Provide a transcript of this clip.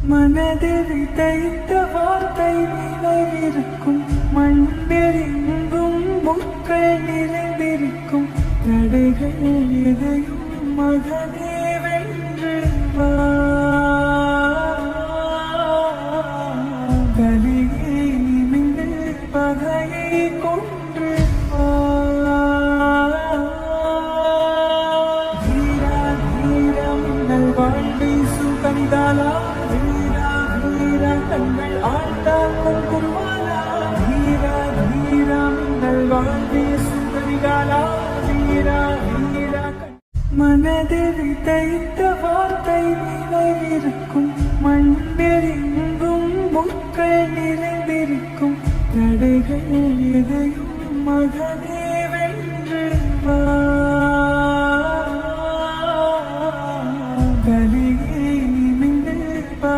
மனதில் விதைத்த வார்த்தை நினைவிருக்கும், மண்ணில் முட்கள் நிறைந்திருக்கும், தடைகள் எதையும் மகனே வென்று வா. கலியை நிமிந்து பகையை கொன்று வா. வீரா வீரா மின்னல் வாழ்வை சுகந்தாலா, வீரா வீரா கண்கள் ஆழ்த்தாக்கும் குருவாலா, வீரா வீரா மின்னல் வாழ்வை சுகரிகாலா, வீரா வீரா. மனதில் விதைத்த வார்த்தை நினைவிருக்கும்,